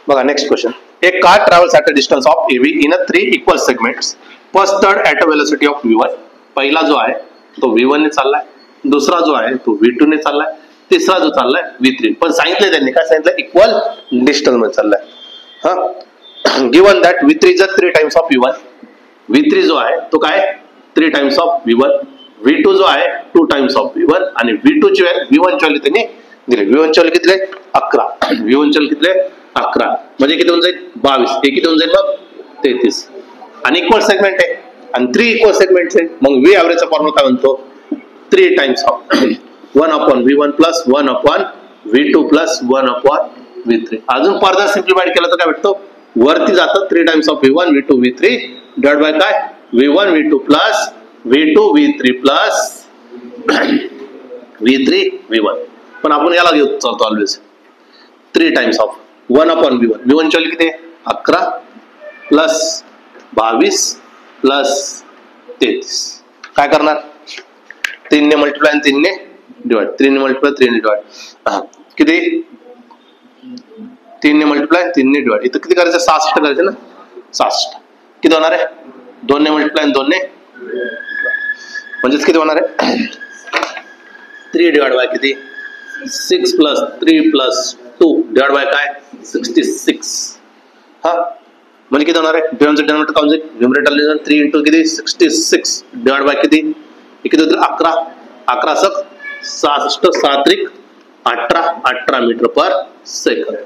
बघा next question. A car travels at a distance of एव्ही in a 3 equal segments. First third at a velocity of v1. पहिला जो आहे तो v1 ने चाललाय, दुसरा जो आहे तो v2 ने चाललाय, तिसरा जो चाललाय v3. पण सांगितलंय त्यांनी काय सांगितलं, इक्वल डिस्टन्स मध्ये चाललाय. हा given that v3 is 3 times of v1. v3 जो आहे तो काय 3 टाइम्स ऑफ v1. v2 जो आहे 2 टाइम्स ऑफ v1 आणि v2 ची v1 ची व्हॅल्यू त्यांनी दिले. v1 ची व्हॅल्यू किती आहे 11. v1 ची व्हॅल्यू किती आहे 11 म्हणजे किती होऊन जाईल 22. हे किती होऊन जाईल मग 33. आणि इक्वल सेगमेंट आहे आणि 3 इक्वल सेगमेंट्स आहे. मग v एव्हरेजचा फॉर्म्युला काय म्हणतो 3 times of 1/v1 plus 1/v2 plus 1/v3. अजून फर्दर सिम्प्लिफाईड केलं तर काय भेटतो, वरती जातं 3 times of v1 v2 v3 divide by काय v1 v2 plus v2 v3 plus v3 v1. पण आपण याला घेऊ चालतो always 3 times of 1/v1. v1 ची व्हॅल्यू किती आहे 11 प्लस 22 प्लस 33. काय करणार 3 ने मल्टिप्लाय आणि 3 ने डिवाइड. 3 ने मल्टिप्लाय 3 ने डिवाइड. किती 3 ने मल्टिप्लाय 3 ने डिवाइड. इथं किती करायचं 66 करायचं ना. 66 किती होणार आहे 2 ने मल्टिप्लाय आणि 2 ने म्हणजेच किती होणार आहे 3 डिवाइड बाय किती 6 प्लस 3 प्लस 2 डिवाइड बाय काय 66. हा म्हणजे किती होणार आहे डिनॉमिनेटर काय होईल न्यूमरेटर 3 इंटू किती 66 डिवाइड बाय किती किती होतील 11. 11 सक 66 7 18 मीटर पर सेकंड.